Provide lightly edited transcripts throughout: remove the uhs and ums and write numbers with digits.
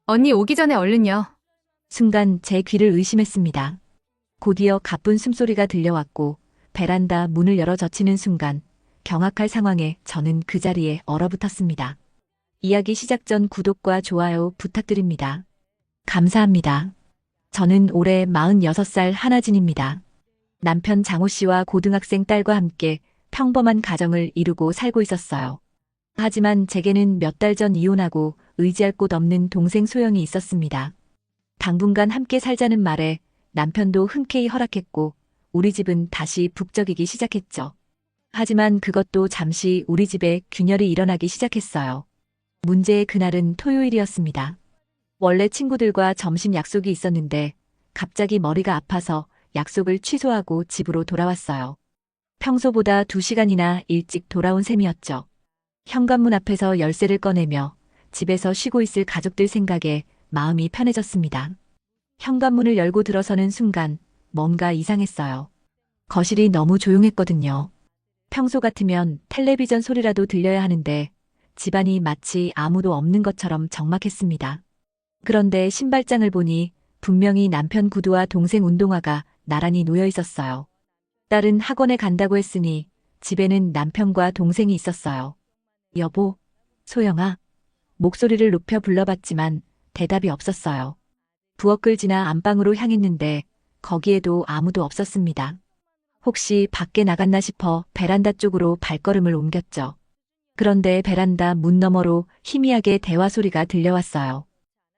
언니 오기 전에 얼른요. 순간 제 귀를 의심했습니다. 곧이어 가쁜 숨소리가 들려왔고 베란다 문을 열어 젖히는 순간 경악할 상황에 저는 그 자리에 얼어붙었습니다. 이야기 시작 전 구독과 좋아요 부탁드립니다. 감사합니다. 저는 올해 46살 한아진입니다. 남편 장호 씨와 고등학생 딸과 함께 평범한 가정을 이루고 살고 있었어요. 하지만 제게는 몇 달 전 이혼하고 의지할 곳 없는 동생 소영이 있었습니다. 당분간 함께 살자는 말에 남편도 흔쾌히 허락했고 우리 집은 다시 북적이기 시작했죠. 하지만 그것도 잠시 우리 집에 균열이 일어나기 시작했어요. 문제의 그날은 토요일이었습니다. 원래 친구들과 점심 약속이 있었는데 갑자기 머리가 아파서 약속을 취소하고 집으로 돌아왔어요. 평소보다 2시간이나 일찍 돌아온 셈이었죠. 현관문 앞에서 열쇠를 꺼내며 집에서 쉬고 있을 가족들 생각에 마음이 편해졌습니다. 현관문을 열고 들어서는 순간 뭔가 이상했어요. 거실이 너무 조용했거든요. 평소 같으면 텔레비전 소리라도 들려야 하는데 집안이 마치 아무도 없는 것처럼 적막했습니다. 그런데 신발장을 보니 분명히 남편 구두와 동생 운동화가 나란히 놓여 있었어요. 딸은 학원에 간다고 했으니 집에는 남편과 동생이 있었어요. 여보, 소영아. 목소리를 높여 불러봤지만 대답이 없었어요. 부엌을 지나 안방으로 향했는데 거기에도 아무도 없었습니다. 혹시 밖에 나갔나 싶어 베란다 쪽으로 발걸음을 옮겼죠. 그런데 베란다 문 너머로 희미하게 대화 소리가 들려왔어요.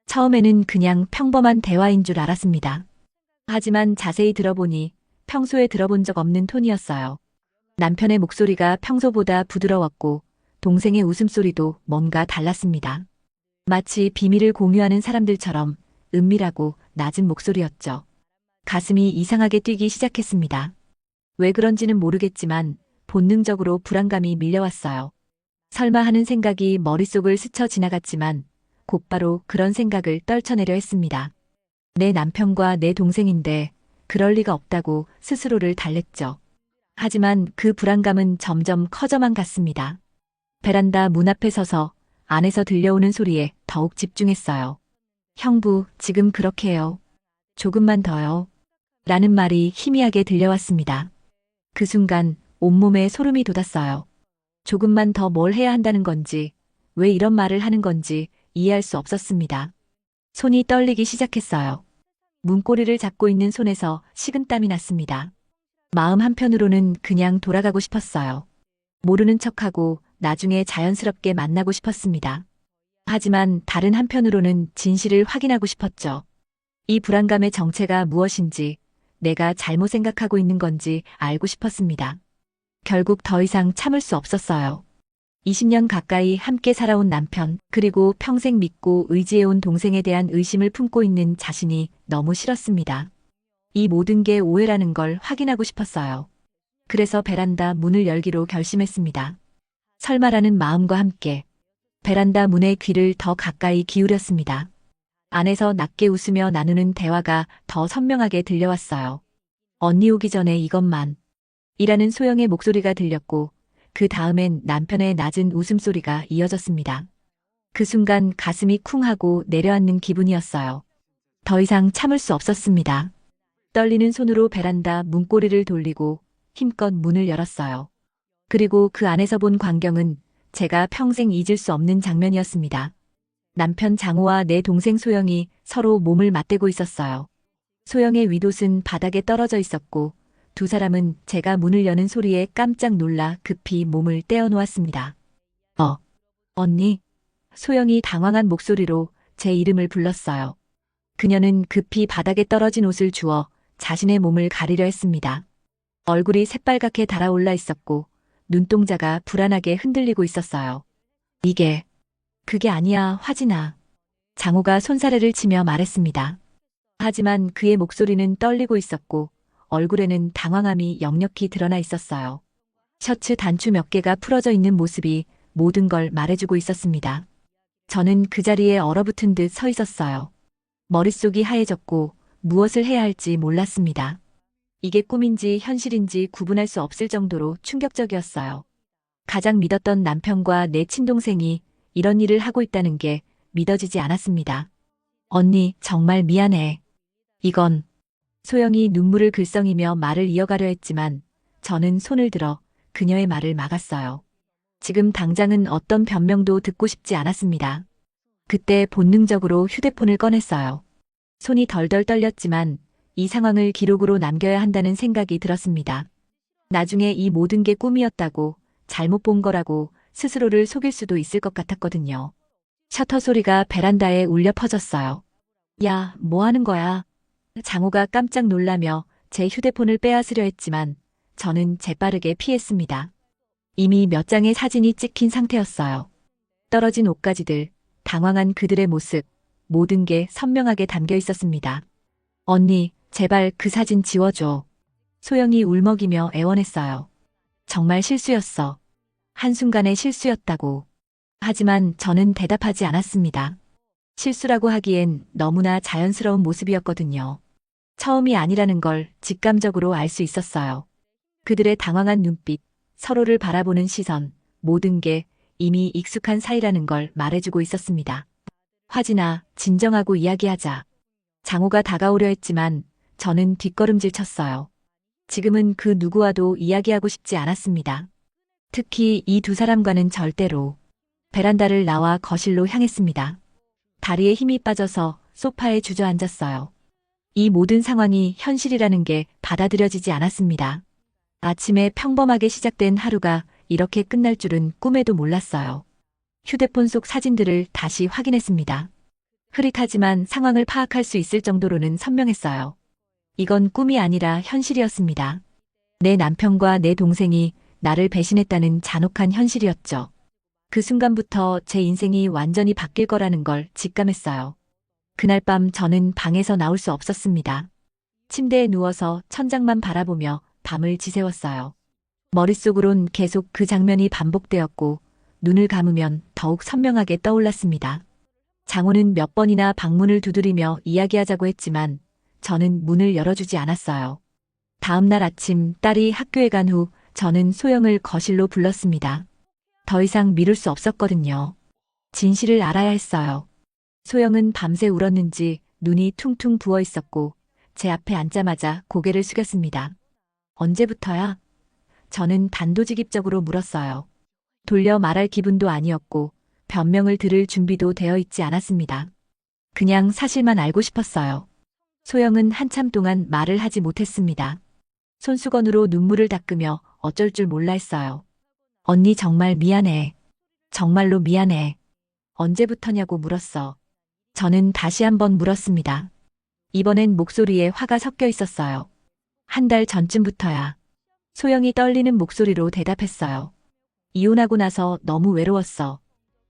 처음에는 그냥 평범한 대화인 줄 알았습니다. 하지만 자세히 들어보니 평소에 들어본 적 없는 톤이었어요. 남편의 목소리가 평소보다 부드러웠고 동생의 웃음소리도 뭔가 달랐습니다. 마치 비밀을 공유하는 사람들처럼 은밀하고 낮은 목소리였죠. 가슴이 이상하게 뛰기 시작했습니다. 왜 그런지는 모르겠지만 본능적으로 불안감이 밀려왔어요. 설마 하는 생각이 머릿속을 스쳐 지나갔지만 곧바로 그런 생각을 떨쳐내려 했습니다. 내 남편과 내 동생인데 그럴 리가 없다고 스스로를 달랬죠. 하지만 그 불안감은 점점 커져만 갔습니다. 베란다 문 앞에 서서 안에서 들려오는 소리에 더욱 집중했어요. 형부, 지금 그렇게 해요. 조금만 더요. 라는 말이 희미하게 들려왔습니다. 그 순간 온몸에 소름이 돋았어요. 조금만 더 뭘 해야 한다는 건지, 왜 이런 말을 하는 건지 이해할 수 없었습니다. 손이 떨리기 시작했어요. 문고리를 잡고 있는 손에서 식은땀이 났습니다. 마음 한편으로는 그냥 돌아가고 싶었어요. 모르는 척하고 나중에 자연스럽게 만나고 싶었습니다. 하지만 다른 한편으로는 진실을 확인하고 싶었죠. 이 불안감의 정체가 무엇인지, 내가 잘못 생각하고 있는 건지 알고 싶었습니다. 결국 더 이상 참을 수 없었어요. 20년 가까이 함께 살아온 남편, 그리고 평생 믿고 의지해온 동생에 대한 의심을 품고 있는 자신이 너무 싫었습니다. 이 모든 게 오해라는 걸 확인하고 싶었어요. 그래서 베란다 문을 열기로 결심했습니다. 설마라는 마음과 함께 베란다 문에 귀를 더 가까이 기울였습니다. 안에서 낮게 웃으며 나누는 대화가 더 선명하게 들려왔어요. 언니 오기 전에 이것만. 이라는 소영의 목소리가 들렸고 그 다음엔 남편의 낮은 웃음소리가 이어졌습니다. 그 순간 가슴이 쿵 하고 내려앉는 기분이었어요. 더 이상 참을 수 없었습니다. 떨리는 손으로 베란다 문고리를 돌리고 힘껏 문을 열었어요. 그리고 그 안에서 본 광경은 제가 평생 잊을 수 없는 장면이었습니다. 남편 장호와 내 동생 소영이 서로 몸을 맞대고 있었어요. 소영의 윗옷은 바닥에 떨어져 있었고 두 사람은 제가 문을 여는 소리에 깜짝 놀라 급히 몸을 떼어놓았습니다. 언니. 소영이 당황한 목소리로 제 이름을 불렀어요. 그녀는 급히 바닥에 떨어진 옷을 주워 자신의 몸을 가리려 했습니다. 얼굴이 새빨갛게 달아올라 있었고 눈동자가 불안하게 흔들리고 있었어요. 그게 아니야, 화진아. 장호가 손사래를 치며 말했습니다. 하지만 그의 목소리는 떨리고 있었고 얼굴에는 당황함이 역력히 드러나 있었어요. 셔츠 단추 몇 개가 풀어져 있는 모습이 모든 걸 말해주고 있었습니다. 저는 그 자리에 얼어붙은 듯 서 있었어요. 머릿속이 하얘졌고 무엇을 해야 할지 몰랐습니다. 이게 꿈인지 현실인지 구분할 수 없을 정도로 충격적이었어요. 가장 믿었던 남편과 내 친동생이 이런 일을 하고 있다는 게 믿어지지 않았습니다. 언니, 정말 미안해. 이건 소영이 눈물을 글썽이며 말을 이어가려 했지만 저는 손을 들어 그녀의 말을 막았어요. 지금 당장은 어떤 변명도 듣고 싶지 않았습니다. 그때 본능적으로 휴대폰을 꺼냈어요. 손이 덜덜 떨렸지만 이 상황을 기록으로 남겨야 한다는 생각이 들었습니다. 나중에 이 모든 게 꿈이었다고, 잘못 본 거라고 스스로를 속일 수도 있을 것 같았거든요. 셔터 소리가 베란다에 울려 퍼졌어요. 야, 뭐 하는 거야? 장호가 깜짝 놀라며 제 휴대폰을 빼앗으려 했지만 저는 재빠르게 피했습니다. 이미 몇 장의 사진이 찍힌 상태였어요. 떨어진 옷가지들, 당황한 그들의 모습, 모든 게 선명하게 담겨 있었습니다. 언니, 제발 그 사진 지워줘. 소영이 울먹이며 애원했어요. 정말 실수였어. 한순간의 실수였다고. 하지만 저는 대답하지 않았습니다. 실수라고 하기엔 너무나 자연스러운 모습이었거든요. 처음이 아니라는 걸 직감적으로 알 수 있었어요. 그들의 당황한 눈빛, 서로를 바라보는 시선, 모든 게 이미 익숙한 사이라는 걸 말해주고 있었습니다. 화진아, 진정하고 이야기하자. 장호가 다가오려 했지만 저는 뒷걸음질 쳤어요. 지금은 그 누구와도 이야기하고 싶지 않았습니다. 특히 이 두 사람과는 절대로. 베란다를 나와 거실로 향했습니다. 다리에 힘이 빠져서 소파에 주저앉았어요. 이 모든 상황이 현실이라는 게 받아들여지지 않았습니다. 아침에 평범하게 시작된 하루가 이렇게 끝날 줄은 꿈에도 몰랐어요. 휴대폰 속 사진들을 다시 확인했습니다. 흐릿하지만 상황을 파악할 수 있을 정도로는 선명했어요. 이건 꿈이 아니라 현실이었습니다. 내 남편과 내 동생이 나를 배신했다는 잔혹한 현실이었죠. 그 순간부터 제 인생이 완전히 바뀔 거라는 걸 직감했어요. 그날 밤 저는 방에서 나올 수 없었습니다. 침대에 누워서 천장만 바라보며 밤을 지새웠어요. 머릿속으론 계속 그 장면이 반복되었고 눈을 감으면 더욱 선명하게 떠올랐습니다. 장호는 몇 번이나 방문을 두드리며 이야기하자고 했지만 저는 문을 열어주지 않았어요. 다음 날 아침 딸이 학교에 간 후 저는 소영을 거실로 불렀습니다. 더 이상 미룰 수 없었거든요. 진실을 알아야 했어요. 소영은 밤새 울었는지 눈이 퉁퉁 부어 있었고 제 앞에 앉자마자 고개를 숙였습니다. 언제부터야? 저는 단도직입적으로 물었어요. 돌려 말할 기분도 아니었고 변명을 들을 준비도 되어 있지 않았습니다. 그냥 사실만 알고 싶었어요. 소영은 한참 동안 말을 하지 못했습니다. 손수건으로 눈물을 닦으며 어쩔 줄 몰라 했어요. 언니 정말 미안해. 정말로 미안해. 언제부터냐고 물었어. 저는 다시 한번 물었습니다. 이번엔 목소리에 화가 섞여 있었어요. 한 달 전쯤부터야. 소영이 떨리는 목소리로 대답했어요. 이혼하고 나서 너무 외로웠어.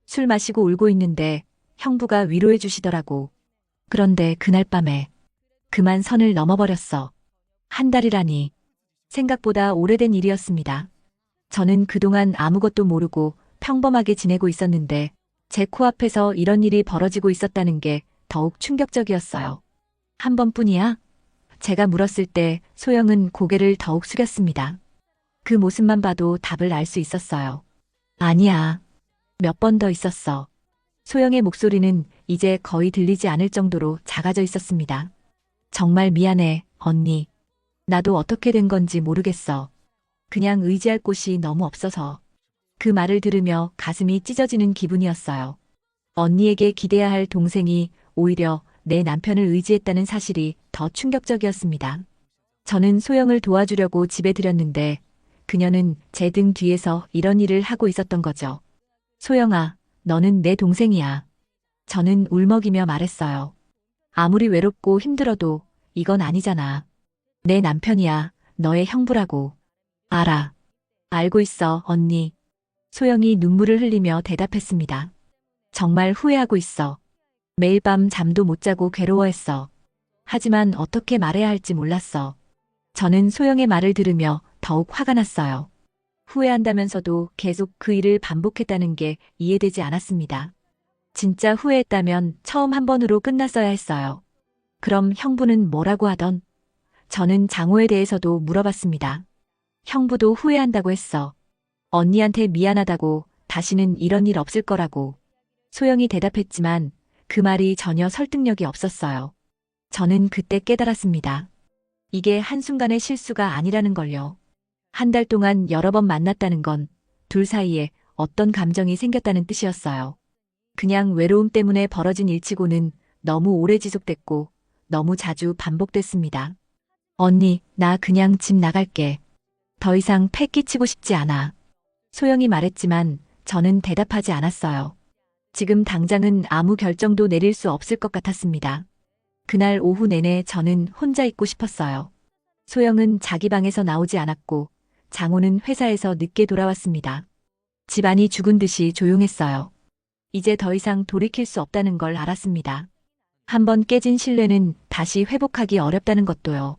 술 마시고 울고 있는데 형부가 위로해 주시더라고. 그런데 그날 밤에 그만 선을 넘어버렸어. 한 달이라니. 생각보다 오래된 일이었습니다. 저는 그동안 아무것도 모르고 평범하게 지내고 있었는데 제 코앞에서 이런 일이 벌어지고 있었다는 게 더욱 충격적이었어요. 한 번뿐이야? 제가 물었을 때 소영은 고개를 더욱 숙였습니다. 그 모습만 봐도 답을 알 수 있었어요. 아니야. 몇 번 더 있었어. 소영의 목소리는 이제 거의 들리지 않을 정도로 작아져 있었습니다. 정말 미안해, 언니. 나도 어떻게 된 건지 모르겠어. 그냥 의지할 곳이 너무 없어서. 그 말을 들으며 가슴이 찢어지는 기분이었어요. 언니에게 기대야 할 동생이 오히려 내 남편을 의지했다는 사실이 더 충격적이었습니다. 저는 소영을 도와주려고 집에 들였는데 그녀는 제 등 뒤에서 이런 일을 하고 있었던 거죠. 소영아, 너는 내 동생이야. 저는 울먹이며 말했어요. 아무리 외롭고 힘들어도 이건 아니잖아. 내 남편이야. 너의 형부라고. 알아. 알고 있어, 언니. 소영이 눈물을 흘리며 대답했습니다. 정말 후회하고 있어. 매일 밤 잠도 못 자고 괴로워했어. 하지만 어떻게 말해야 할지 몰랐어. 저는 소영의 말을 들으며 더욱 화가 났어요. 후회한다면서도 계속 그 일을 반복했다는 게 이해되지 않았습니다. 진짜 후회했다면 처음 한 번으로 끝났어야 했어요. 그럼 형부는 뭐라고 하던? 저는 장호에 대해서도 물어봤습니다. 형부도 후회한다고 했어. 언니한테 미안하다고, 다시는 이런 일 없을 거라고. 소영이 대답했지만 그 말이 전혀 설득력이 없었어요. 저는 그때 깨달았습니다. 이게 한순간의 실수가 아니라는 걸요. 한 달 동안 여러 번 만났다는 건 둘 사이에 어떤 감정이 생겼다는 뜻이었어요. 그냥 외로움 때문에 벌어진 일치고는 너무 오래 지속됐고 너무 자주 반복됐습니다. 언니, 나 그냥 집 나갈게. 더 이상 패 끼치고 싶지 않아. 소영이 말했지만 저는 대답하지 않았어요. 지금 당장은 아무 결정도 내릴 수 없을 것 같았습니다. 그날 오후 내내 저는 혼자 있고 싶었어요. 소영은 자기 방에서 나오지 않았고 장호는 회사에서 늦게 돌아왔습니다. 집안이 죽은 듯이 조용했어요. 이제 더 이상 돌이킬 수 없다는 걸 알았습니다. 한번 깨진 신뢰는 다시 회복하기 어렵다는 것도요.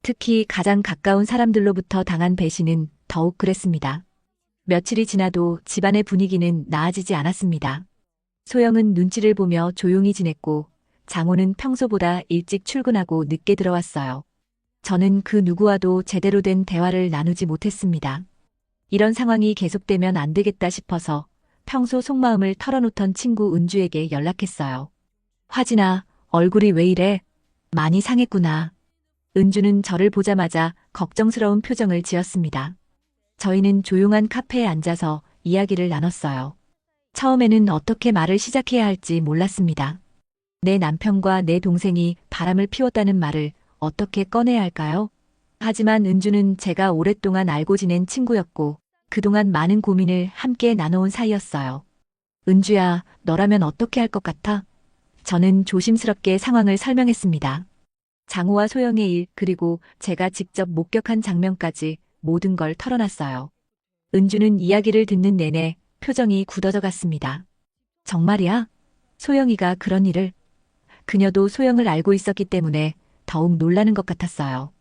특히 가장 가까운 사람들로부터 당한 배신은 더욱 그랬습니다. 며칠이 지나도 집안의 분위기는 나아지지 않았습니다. 소영은 눈치를 보며 조용히 지냈고 장호는 평소보다 일찍 출근하고 늦게 들어왔어요. 저는 그 누구와도 제대로 된 대화를 나누지 못했습니다. 이런 상황이 계속되면 안 되겠다 싶어서 평소 속마음을 털어놓던 친구 은주에게 연락했어요. 화진아, 얼굴이 왜 이래? 많이 상했구나. 은주는 저를 보자마자 걱정스러운 표정을 지었습니다. 저희는 조용한 카페에 앉아서 이야기를 나눴어요. 처음에는 어떻게 말을 시작해야 할지 몰랐습니다. 내 남편과 내 동생이 바람을 피웠다는 말을 어떻게 꺼내야 할까요? 하지만 은주는 제가 오랫동안 알고 지낸 친구였고 그동안 많은 고민을 함께 나눠온 사이였어요. 은주야, 너라면 어떻게 할 것 같아? 저는 조심스럽게 상황을 설명했습니다. 장호와 소영의 일 그리고 제가 직접 목격한 장면까지 모든 걸 털어놨어요. 은주는 이야기를 듣는 내내 표정이 굳어져 갔습니다. 정말이야? 소영이가 그런 일을? 그녀도 소영을 알고 있었기 때문에 더욱 놀라는 것 같았어요.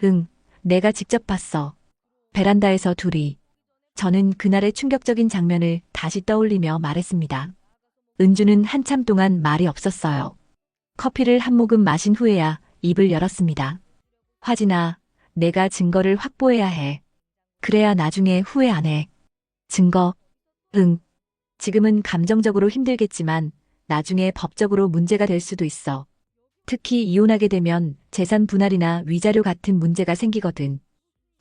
응, 내가 직접 봤어. 베란다에서 둘이. 저는 그날의 충격적인 장면을 다시 떠올리며 말했습니다. 은주는 한참 동안 말이 없었어요. 커피를 한 모금 마신 후에야 입을 열었습니다. 화진아, 내가 증거를 확보해야 해. 그래야 나중에 후회 안 해. 증거? 응. 지금은 감정적으로 힘들겠지만 나중에 법적으로 문제가 될 수도 있어. 특히 이혼하게 되면 재산 분할이나 위자료 같은 문제가 생기거든.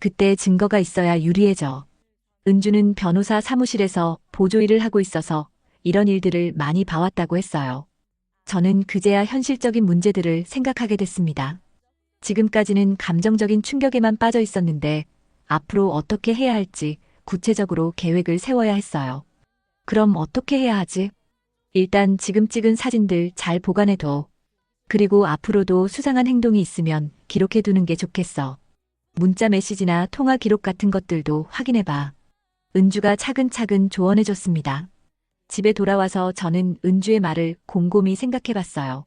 그때 증거가 있어야 유리해져. 은주는 변호사 사무실에서 보조 일을 하고 있어서 이런 일들을 많이 봐왔다고 했어요. 저는 그제야 현실적인 문제들을 생각하게 됐습니다. 지금까지는 감정적인 충격에만 빠져 있었는데 앞으로 어떻게 해야 할지 구체적으로 계획을 세워야 했어요. 그럼 어떻게 해야 하지? 일단 지금 찍은 사진들 잘 보관해둬. 그리고 앞으로도 수상한 행동이 있으면 기록해두는 게 좋겠어. 문자 메시지나 통화 기록 같은 것들도 확인해봐. 은주가 차근차근 조언해줬습니다. 집에 돌아와서 저는 은주의 말을 곰곰이 생각해봤어요.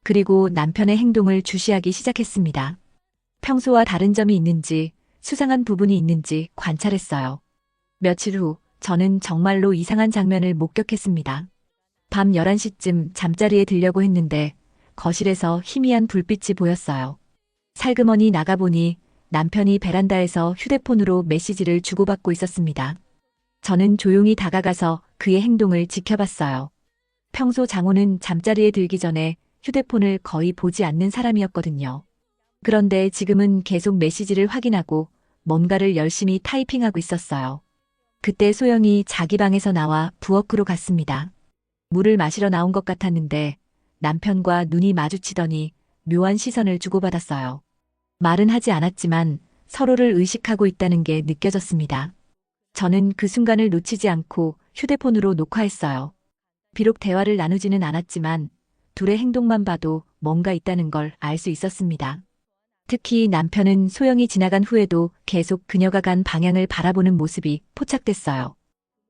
그리고 남편의 행동을 주시하기 시작했습니다. 평소와 다른 점이 있는지, 수상한 부분이 있는지 관찰했어요. 며칠 후 저는 정말로 이상한 장면을 목격했습니다. 밤 11시쯤 잠자리에 들려고 했는데 거실에서 희미한 불빛이 보였어요. 살그머니 나가보니 남편이 베란다에서 휴대폰으로 메시지를 주고받고 있었습니다. 저는 조용히 다가가서 그의 행동을 지켜봤어요. 평소 장호는 잠자리에 들기 전에 휴대폰을 거의 보지 않는 사람이었거든요. 그런데 지금은 계속 메시지를 확인하고 뭔가를 열심히 타이핑하고 있었어요. 그때 소영이 자기 방에서 나와 부엌으로 갔습니다. 물을 마시러 나온 것 같았는데 남편과 눈이 마주치더니 묘한 시선을 주고받았어요. 말은 하지 않았지만 서로를 의식하고 있다는 게 느껴졌습니다. 저는 그 순간을 놓치지 않고 휴대폰으로 녹화했어요. 비록 대화를 나누지는 않았지만 둘의 행동만 봐도 뭔가 있다는 걸 알 수 있었습니다. 특히 남편은 소영이 지나간 후에도 계속 그녀가 간 방향을 바라보는 모습이 포착됐어요.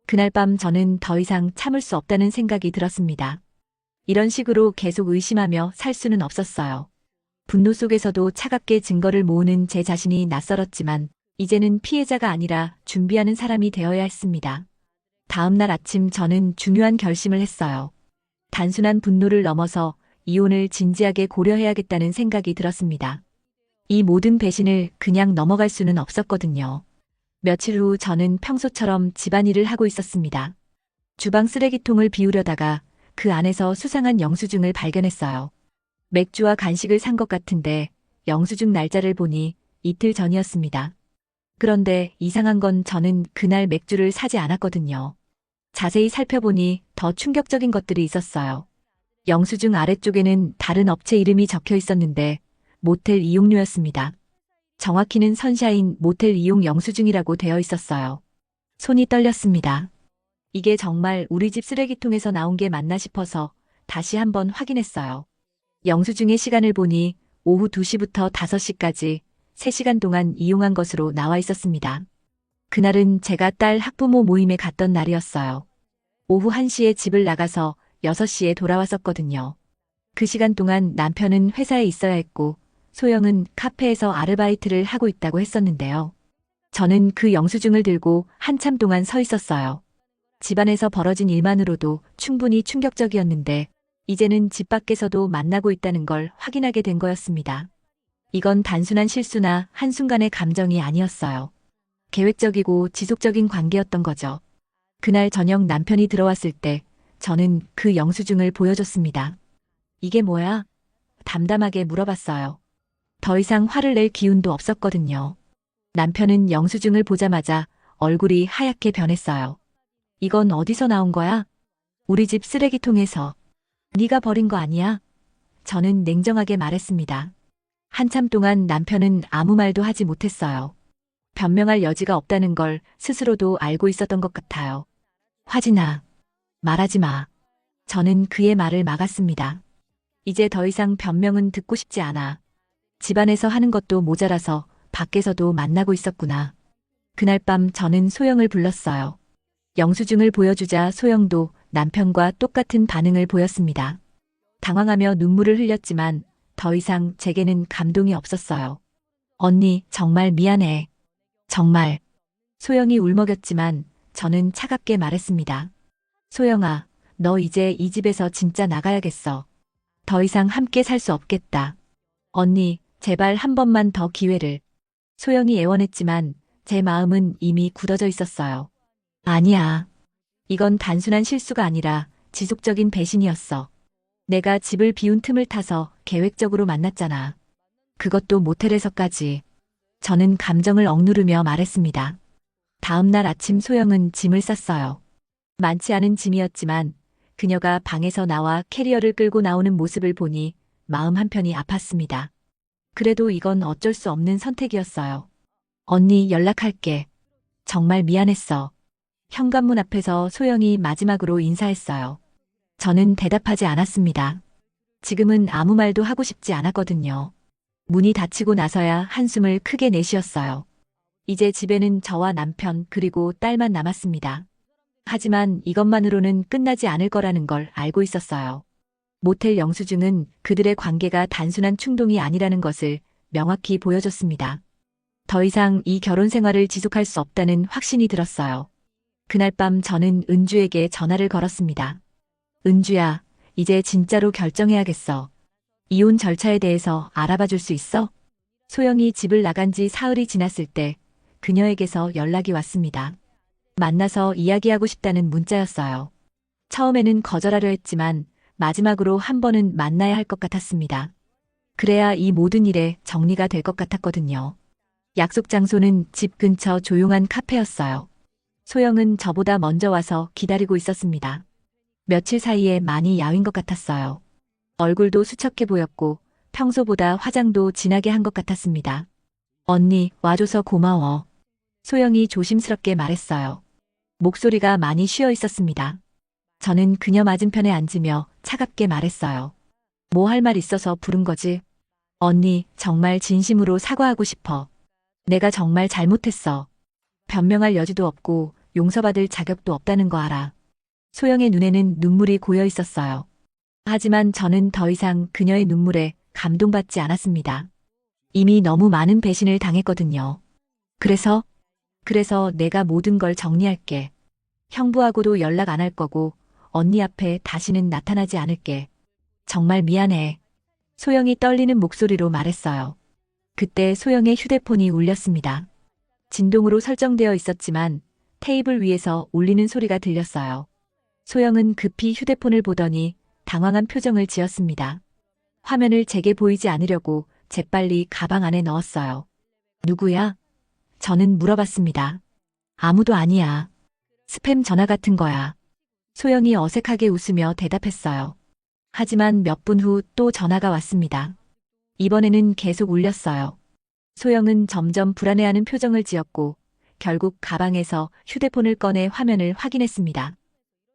그날 밤 저는 더 이상 참을 수 없다는 생각이 들었습니다. 이런 식으로 계속 의심하며 살 수는 없었어요. 분노 속에서도 차갑게 증거를 모으는 제 자신이 낯설었지만 이제는 피해자가 아니라 준비하는 사람이 되어야 했습니다. 다음 날 아침 저는 중요한 결심을 했어요. 단순한 분노를 넘어서 이혼을 진지하게 고려해야겠다는 생각이 들었습니다. 이 모든 배신을 그냥 넘어갈 수는 없었거든요. 며칠 후 저는 평소처럼 집안일을 하고 있었습니다. 주방 쓰레기통을 비우려다가 그 안에서 수상한 영수증을 발견했어요. 맥주와 간식을 산 것 같은데 영수증 날짜를 보니 이틀 전이었습니다. 그런데 이상한 건 저는 그날 맥주를 사지 않았거든요. 자세히 살펴보니 더 충격적인 것들이 있었어요. 영수증 아래쪽에는 다른 업체 이름이 적혀 있었는데 모텔 이용료였습니다. 정확히는 선샤인 모텔 이용 영수증이라고 되어 있었어요. 손이 떨렸습니다. 이게 정말 우리 집 쓰레기통에서 나온 게 맞나 싶어서 다시 한번 확인했어요. 영수증의 시간을 보니 오후 2시부터 5시까지 3시간 동안 이용한 것으로 나와 있었습니다. 그날은 제가 딸 학부모 모임에 갔던 날이었어요. 오후 1시에 집을 나가서 6시에 돌아왔었거든요. 그 시간 동안 남편은 회사에 있어야 했고 소영은 카페에서 아르바이트를 하고 있다고 했었는데요. 저는 그 영수증을 들고 한참 동안 서 있었어요. 집안에서 벌어진 일만으로도 충분히 충격적이었는데 이제는 집 밖에서도 만나고 있다는 걸 확인하게 된 거였습니다. 이건 단순한 실수나 한순간의 감정이 아니었어요. 계획적이고 지속적인 관계였던 거죠. 그날 저녁 남편이 들어왔을 때 저는 그 영수증을 보여줬습니다. 이게 뭐야? 담담하게 물어봤어요. 더 이상 화를 낼 기운도 없었거든요. 남편은 영수증을 보자마자 얼굴이 하얗게 변했어요. 이건 어디서 나온 거야? 우리 집 쓰레기통에서. 네가 버린 거 아니야? 저는 냉정하게 말했습니다. 한참 동안 남편은 아무 말도 하지 못했어요. 변명할 여지가 없다는 걸 스스로도 알고 있었던 것 같아요. 화진아, 말하지 마. 저는 그의 말을 막았습니다. 이제 더 이상 변명은 듣고 싶지 않아. 집안에서 하는 것도 모자라서 밖에서도 만나고 있었구나. 그날 밤 저는 소영을 불렀어요. 영수증을 보여주자 소영도 남편과 똑같은 반응을 보였습니다. 당황하며 눈물을 흘렸지만 더 이상 제게는 감동이 없었어요. 언니, 정말 미안해. 정말. 소영이 울먹였지만 저는 차갑게 말했습니다. 소영아, 너 이제 이 집에서 진짜 나가야겠어. 더 이상 함께 살 수 없겠다. 언니, 제발 한 번만 더 기회를. 소영이 애원했지만 제 마음은 이미 굳어져 있었어요. 아니야. 이건 단순한 실수가 아니라 지속적인 배신이었어. 내가 집을 비운 틈을 타서 계획적으로 만났잖아. 그것도 모텔에서까지. 저는 감정을 억누르며 말했습니다. 다음 날 아침 소영은 짐을 쌌어요. 많지 않은 짐이었지만 그녀가 방에서 나와 캐리어를 끌고 나오는 모습을 보니 마음 한편이 아팠습니다. 그래도 이건 어쩔 수 없는 선택이었어요. 언니, 연락할게. 정말 미안했어. 현관문 앞에서 소영이 마지막으로 인사했어요. 저는 대답하지 않았습니다. 지금은 아무 말도 하고 싶지 않았거든요. 문이 닫히고 나서야 한숨을 크게 내쉬었어요. 이제 집에는 저와 남편 그리고 딸만 남았습니다. 하지만 이것만으로는 끝나지 않을 거라는 걸 알고 있었어요. 모텔 영수증은 그들의 관계가 단순한 충동이 아니라는 것을 명확히 보여줬습니다. 더 이상 이 결혼 생활을 지속할 수 없다는 확신이 들었어요. 그날 밤 저는 은주에게 전화를 걸었습니다. 은주야, 이제 진짜로 결정해야겠어. 이혼 절차에 대해서 알아봐 줄 수 있어? 소영이 집을 나간 지 사흘이 지났을 때 그녀에게서 연락이 왔습니다. 만나서 이야기하고 싶다는 문자였어요. 처음에는 거절하려 했지만 마지막으로 한 번은 만나야 할 것 같았습니다. 그래야 이 모든 일에 정리가 될 것 같았거든요. 약속 장소는 집 근처 조용한 카페였어요. 소영은 저보다 먼저 와서 기다리고 있었습니다. 며칠 사이에 많이 야윈 것 같았어요. 얼굴도 수척해 보였고 평소보다 화장도 진하게 한 것 같았습니다. 언니, 와줘서 고마워. 소영이 조심스럽게 말했어요. 목소리가 많이 쉬어 있었습니다. 저는 그녀 맞은편에 앉으며 차갑게 말했어요. 뭐 할 말 있어서 부른 거지? 언니, 정말 진심으로 사과하고 싶어. 내가 정말 잘못했어. 변명할 여지도 없고 용서받을 자격도 없다는 거 알아. 소영의 눈에는 눈물이 고여 있었어요. 하지만 저는 더 이상 그녀의 눈물에 감동받지 않았습니다. 이미 너무 많은 배신을 당했거든요. 그래서 내가 모든 걸 정리할게. 형부하고도 연락 안 할 거고 언니 앞에 다시는 나타나지 않을게. 정말 미안해. 소영이 떨리는 목소리로 말했어요. 그때 소영의 휴대폰이 울렸습니다. 진동으로 설정되어 있었지만 테이블 위에서 울리는 소리가 들렸어요. 소영은 급히 휴대폰을 보더니 당황한 표정을 지었습니다. 화면을 제게 보이지 않으려고 재빨리 가방 안에 넣었어요. 누구야? 저는 물어봤습니다. 아무도 아니야. 스팸 전화 같은 거야. 소영이 어색하게 웃으며 대답했어요. 하지만 몇 분 후 또 전화가 왔습니다. 이번에는 계속 울렸어요. 소영은 점점 불안해하는 표정을 지었고 결국 가방에서 휴대폰을 꺼내 화면을 확인했습니다.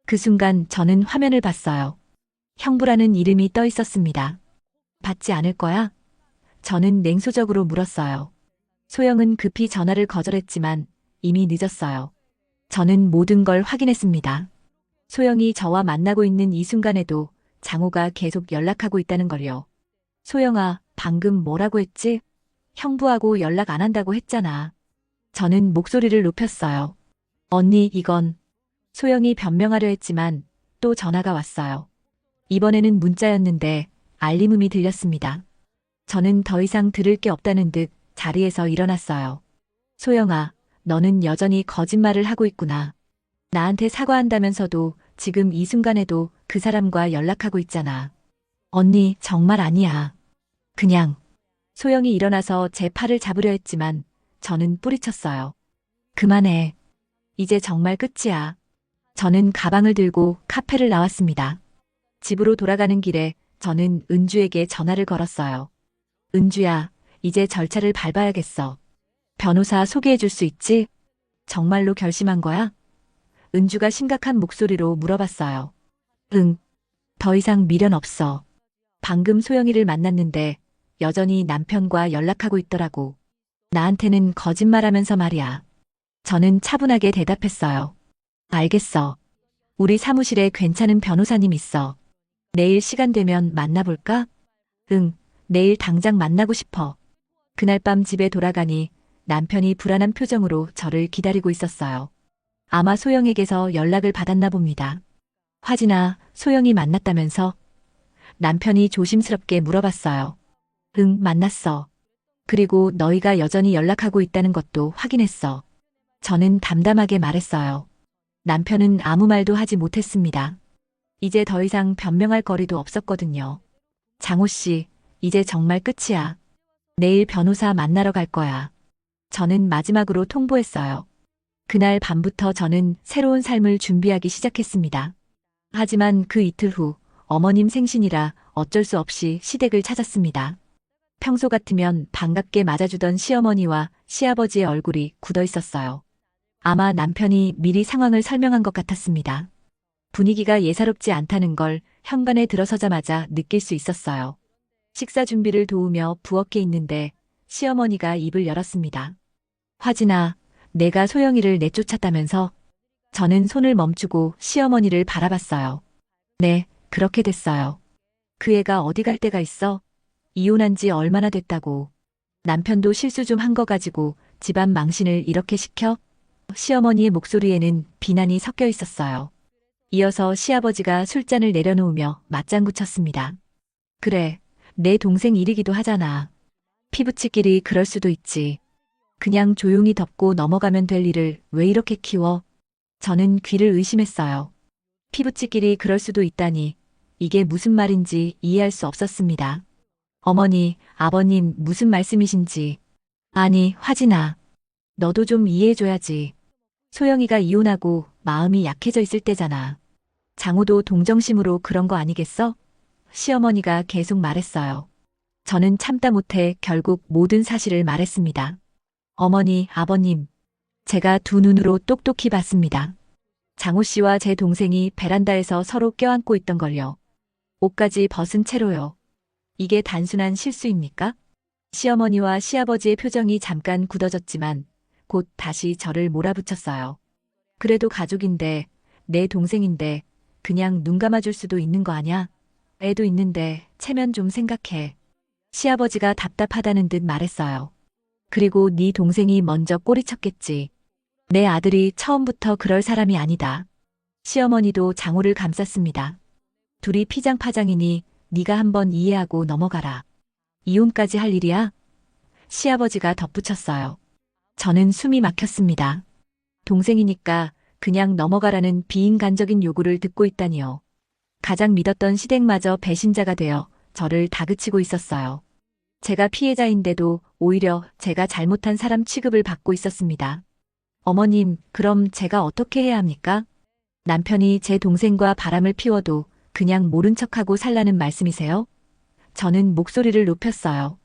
그 순간 저는 화면을 봤어요. 형부라는 이름이 떠 있었습니다. 받지 않을 거야? 저는 냉소적으로 물었어요. 소영은 급히 전화를 거절했지만 이미 늦었어요. 저는 모든 걸 확인했습니다. 소영이 저와 만나고 있는 이 순간에도 장호가 계속 연락하고 있다는 걸요. 소영아, 방금 뭐라고 했지? 형부하고 연락 안 한다고 했잖아. 저는 목소리를 높였어요. 언니, 이건. 소영이 변명하려 했지만 또 전화가 왔어요. 이번에는 문자였는데 알림음이 들렸습니다. 저는 더 이상 들을 게 없다는 듯 자리에서 일어났어요. 소영아, 너는 여전히 거짓말을 하고 있구나. 나한테 사과한다면서도 지금 이 순간에도 그 사람과 연락하고 있잖아. 언니, 정말 아니야. 그냥. 소영이 일어나서 제 팔을 잡으려 했지만 저는 뿌리쳤어요. 그만해. 이제 정말 끝이야. 저는 가방을 들고 카페를 나왔습니다. 집으로 돌아가는 길에 저는 은주에게 전화를 걸었어요. 은주야, 이제 절차를 밟아야겠어. 변호사 소개해 줄 수 있지? 정말로 결심한 거야? 은주가 심각한 목소리로 물어봤어요. 응. 더 이상 미련 없어. 방금 소영이를 만났는데 여전히 남편과 연락하고 있더라고. 나한테는 거짓말하면서 말이야. 저는 차분하게 대답했어요. 알겠어. 우리 사무실에 괜찮은 변호사님 있어. 내일 시간 되면 만나볼까? 응, 내일 당장 만나고 싶어. 그날 밤 집에 돌아가니 남편이 불안한 표정으로 저를 기다리고 있었어요. 아마 소영에게서 연락을 받았나 봅니다. 화진아, 소영이 만났다면서? 남편이 조심스럽게 물어봤어요. 응, 만났어. 그리고 너희가 여전히 연락하고 있다는 것도 확인했어. 저는 담담하게 말했어요. 남편은 아무 말도 하지 못했습니다. 이제 더 이상 변명할 거리도 없었거든요. 장호 씨, 이제 정말 끝이야. 내일 변호사 만나러 갈 거야. 저는 마지막으로 통보했어요. 그날 밤부터 저는 새로운 삶을 준비하기 시작했습니다. 하지만 그 이틀 후 어머님 생신이라 어쩔 수 없이 시댁을 찾았습니다. 평소 같으면 반갑게 맞아주던 시어머니와 시아버지의 얼굴이 굳어 있었어요. 아마 남편이 미리 상황을 설명한 것 같았습니다. 분위기가 예사롭지 않다는 걸 현관에 들어서자마자 느낄 수 있었어요. 식사 준비를 도우며 부엌에 있는데 시어머니가 입을 열었습니다. 화진아, 내가 소영이를 내쫓았다면서? 저는 손을 멈추고 시어머니를 바라봤어요. 네, 그렇게 됐어요. 그 애가 어디 갈 데가 있어? 이혼한 지 얼마나 됐다고. 남편도 실수 좀 한 거 가지고 집안 망신을 이렇게 시켜? 시어머니의 목소리에는 비난이 섞여 있었어요. 이어서 시아버지가 술잔을 내려놓으며 맞장구 쳤습니다. 그래, 내 동생 일이기도 하잖아. 피부치끼리 그럴 수도 있지. 그냥 조용히 덮고 넘어가면 될 일을 왜 이렇게 키워? 저는 귀를 의심했어요. 피부치끼리 그럴 수도 있다니 이게 무슨 말인지 이해할 수 없었습니다. 어머니, 아버님 무슨 말씀이신지. 아니, 화진아. 너도 좀 이해해줘야지. 소영이가 이혼하고 마음이 약해져 있을 때잖아. 장호도 동정심으로 그런 거 아니겠어? 시어머니가 계속 말했어요. 저는 참다 못해 결국 모든 사실을 말했습니다. 어머니, 아버님. 제가 두 눈으로 똑똑히 봤습니다. 장호 씨와 제 동생이 베란다에서 서로 껴안고 있던 걸요. 옷까지 벗은 채로요. 이게 단순한 실수입니까? 시어머니와 시아버지의 표정이 잠깐 굳어졌지만 곧 다시 저를 몰아붙였어요. 그래도 가족인데, 내 동생인데 그냥 눈 감아줄 수도 있는 거 아냐? 애도 있는데 체면 좀 생각해. 시아버지가 답답하다는 듯 말했어요. 그리고 네 동생이 먼저 꼬리쳤겠지. 내 아들이 처음부터 그럴 사람이 아니다. 시어머니도 장호를 감쌌습니다. 둘이 피장파장이니 네가 한번 이해하고 넘어가라. 이혼까지 할 일이야? 시아버지가 덧붙였어요. 저는 숨이 막혔습니다. 동생이니까 그냥 넘어가라는 비인간적인 요구를 듣고 있다니요. 가장 믿었던 시댁마저 배신자가 되어 저를 다그치고 있었어요. 제가 피해자인데도 오히려 제가 잘못한 사람 취급을 받고 있었습니다. 어머님, 그럼 제가 어떻게 해야 합니까? 남편이 제 동생과 바람을 피워도 그냥 모른 척하고 살라는 말씀이세요? 저는 목소리를 높였어요.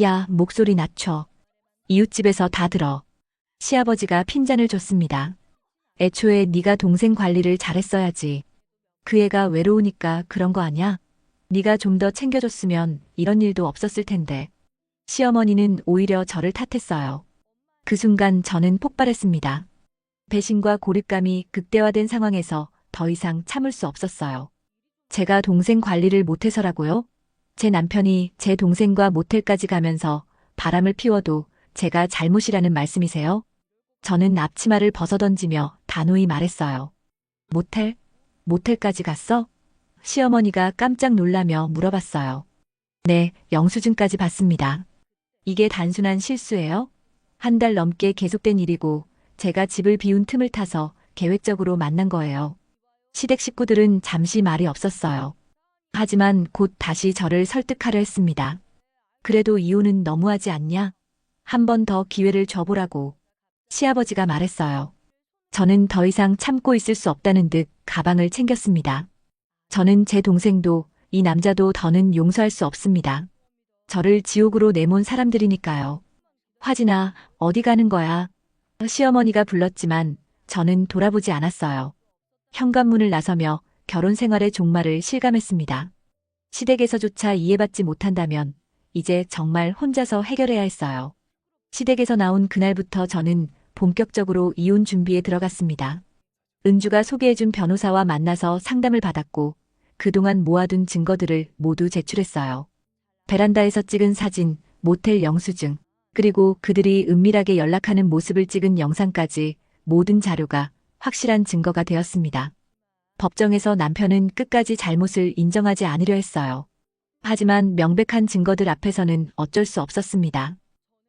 야, 목소리 낮춰. 이웃집에서 다 들어. 시아버지가 핀잔을 줬습니다. 애초에 네가 동생 관리를 잘했어야지. 그 애가 외로우니까 그런 거 아냐? 네가 좀 더 챙겨줬으면 이런 일도 없었을 텐데. 시어머니는 오히려 저를 탓했어요. 그 순간 저는 폭발했습니다. 배신과 고립감이 극대화된 상황에서 더 이상 참을 수 없었어요. 제가 동생 관리를 못해서라고요? 제 남편이 제 동생과 모텔까지 가면서 바람을 피워도 제가 잘못이라는 말씀이세요? 저는 앞치마를 벗어던지며 단호히 말했어요. 모텔? 모텔까지 갔어? 시어머니가 깜짝 놀라며 물어봤어요. 네, 영수증까지 받습니다. 이게 단순한 실수예요? 한 달 넘게 계속된 일이고 제가 집을 비운 틈을 타서 계획적으로 만난 거예요. 시댁 식구들은 잠시 말이 없었어요. 하지만 곧 다시 저를 설득하려 했습니다. 그래도 이혼은 너무하지 않냐? 한 번 더 기회를 줘보라고. 시아버지가 말했어요. 저는 더 이상 참고 있을 수 없다는 듯 가방을 챙겼습니다. 저는 제 동생도 이 남자도 더는 용서할 수 없습니다. 저를 지옥으로 내몬 사람들이니까요. 화진아, 어디 가는 거야? 시어머니가 불렀지만 저는 돌아보지 않았어요. 현관문을 나서며 결혼 생활의 종말을 실감했습니다. 시댁에서조차 이해받지 못한다면 이제 정말 혼자서 해결해야 했어요. 시댁에서 나온 그날부터 저는 본격적으로 이혼 준비에 들어갔습니다. 은주가 소개해준 변호사와 만나서 상담을 받았고 그동안 모아둔 증거들을 모두 제출했어요. 베란다에서 찍은 사진, 모텔 영수증, 그리고 그들이 은밀하게 연락하는 모습을 찍은 영상까지 모든 자료가 확실한 증거가 되었습니다. 법정에서 남편은 끝까지 잘못을 인정하지 않으려 했어요. 하지만 명백한 증거들 앞에서는 어쩔 수 없었습니다.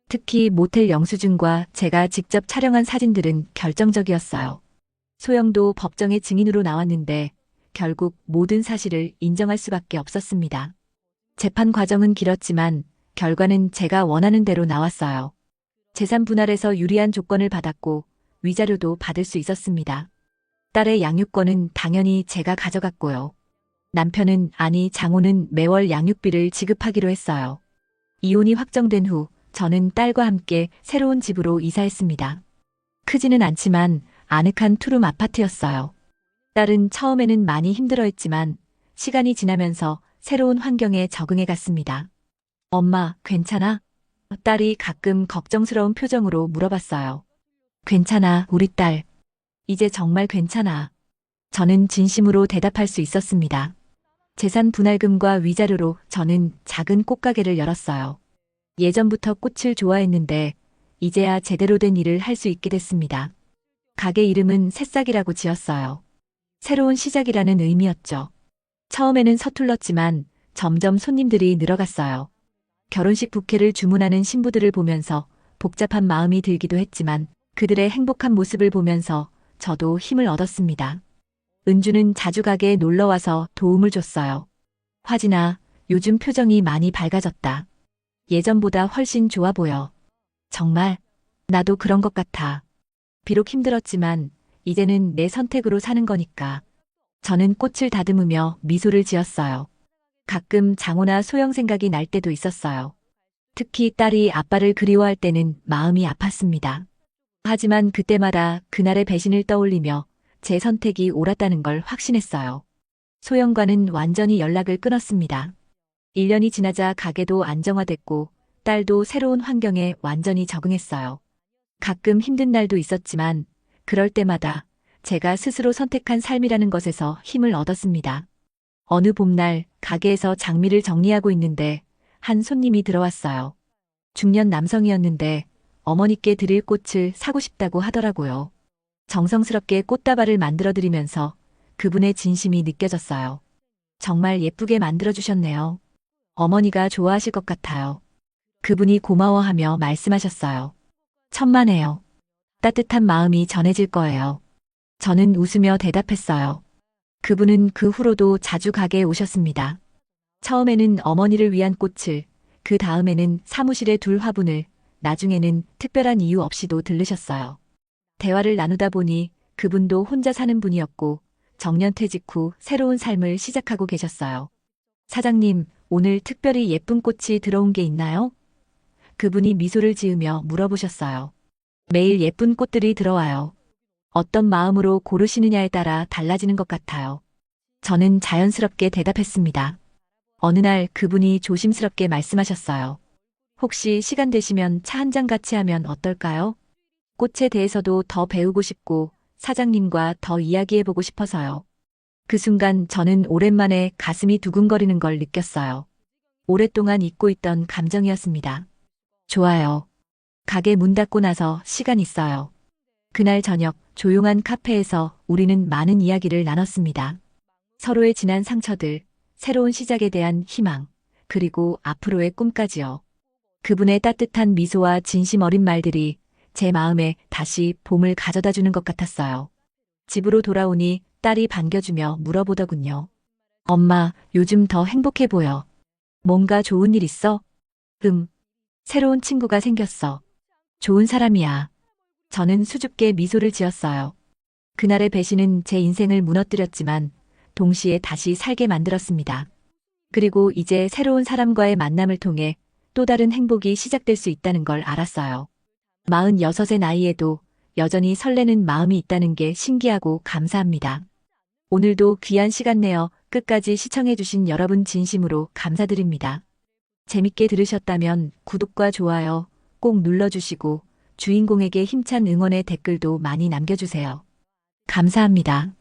특히 모텔 영수증과 제가 직접 촬영한 사진들은 결정적이었어요. 소영도 법정의 증인으로 나왔는데 결국 모든 사실을 인정할 수밖에 없었습니다. 재판 과정은 길었지만 결과는 제가 원하는 대로 나왔어요. 재산 분할에서 유리한 조건을 받았고 위자료도 받을 수 있었습니다. 딸의 양육권은 당연히 제가 가져갔고요. 남편은 아니 장호는 매월 양육비를 지급하기로 했어요. 이혼이 확정된 후 저는 딸과 함께 새로운 집으로 이사했습니다. 크지는 않지만 아늑한 투룸 아파트였어요. 딸은 처음에는 많이 힘들어했지만 시간이 지나면서 새로운 환경에 적응해 갔습니다. 엄마, 괜찮아? 딸이 가끔 걱정스러운 표정으로 물어봤어요. 괜찮아, 우리 딸. 이제 정말 괜찮아. 저는 진심으로 대답할 수 있었습니다. 재산 분할금과 위자료로 저는 작은 꽃가게를 열었어요. 예전부터 꽃을 좋아했는데 이제야 제대로 된 일을 할 수 있게 됐습니다. 가게 이름은 새싹이라고 지었어요. 새로운 시작이라는 의미였죠. 처음에는 서툴렀지만 점점 손님들이 늘어갔어요. 결혼식 부케를 주문하는 신부들을 보면서 복잡한 마음이 들기도 했지만 그들의 행복한 모습을 보면서 저도 힘을 얻었습니다. 은주는 자주 가게에 놀러와서 도움을 줬어요. 화진아, 요즘 표정이 많이 밝아졌다. 예전보다 훨씬 좋아 보여. 정말? 나도 그런 것 같아. 비록 힘들었지만 이제는 내 선택으로 사는 거니까. 저는 꽃을 다듬으며 미소를 지었어요. 가끔 장호나 소영 생각이 날 때도 있었어요. 특히 딸이 아빠를 그리워할 때는 마음이 아팠습니다. 하지만 그때마다 그날의 배신을 떠올리며 제 선택이 옳았다는 걸 확신했어요. 소영과는 완전히 연락을 끊었습니다. 1년이 지나자 가게도 안정화됐고 딸도 새로운 환경에 완전히 적응했어요. 가끔 힘든 날도 있었지만 그럴 때마다 제가 스스로 선택한 삶이라는 것에서 힘을 얻었습니다. 어느 봄날 가게에서 장미를 정리하고 있는데 한 손님이 들어왔어요. 중년 남성이었는데 어머니께 드릴 꽃을 사고 싶다고 하더라고요. 정성스럽게 꽃다발을 만들어드리면서 그분의 진심이 느껴졌어요. 정말 예쁘게 만들어주셨네요. 어머니가 좋아하실 것 같아요. 그분이 고마워하며 말씀하셨어요. 천만에요. 따뜻한 마음이 전해질 거예요. 저는 웃으며 대답했어요. 그분은 그 후로도 자주 가게에 오셨습니다. 처음에는 어머니를 위한 꽃을, 그 다음에는 사무실에 둘 화분을, 나중에는 특별한 이유 없이도 들르셨어요. 대화를 나누다 보니 그분도 혼자 사는 분이었고 정년퇴직 후 새로운 삶을 시작하고 계셨어요. 사장님, 오늘 특별히 예쁜 꽃이 들어온 게 있나요? 그분이 미소를 지으며 물어보셨어요. 매일 예쁜 꽃들이 들어와요. 어떤 마음으로 고르시느냐에 따라 달라지는 것 같아요. 저는 자연스럽게 대답했습니다. 어느 날 그분이 조심스럽게 말씀하셨어요. 혹시 시간 되시면 차 한 잔 같이 하면 어떨까요? 꽃에 대해서도 더 배우고 싶고 사장님과 더 이야기해보고 싶어서요. 그 순간 저는 오랜만에 가슴이 두근거리는 걸 느꼈어요. 오랫동안 잊고 있던 감정이었습니다. 좋아요. 가게 문 닫고 나서 시간 있어요. 그날 저녁 조용한 카페에서 우리는 많은 이야기를 나눴습니다. 서로의 지난 상처들, 새로운 시작에 대한 희망, 그리고 앞으로의 꿈까지요. 그분의 따뜻한 미소와 진심 어린 말들이 제 마음에 다시 봄을 가져다 주는 것 같았어요. 집으로 돌아오니 딸이 반겨주며 물어보더군요. 엄마, 요즘 더 행복해 보여. 뭔가 좋은 일 있어? 새로운 친구가 생겼어. 좋은 사람이야. 저는 수줍게 미소를 지었어요. 그날의 배신은 제 인생을 무너뜨렸지만 동시에 다시 살게 만들었습니다. 그리고 이제 새로운 사람과의 만남을 통해 또 다른 행복이 시작될 수 있다는 걸 알았어요. 46의 나이에도 여전히 설레는 마음이 있다는 게 신기하고 감사합니다. 오늘도 귀한 시간 내어 끝까지 시청해주신 여러분 진심으로 감사드립니다. 재밌게 들으셨다면 구독과 좋아요 꼭 눌러주시고 주인공에게 힘찬 응원의 댓글도 많이 남겨주세요. 감사합니다.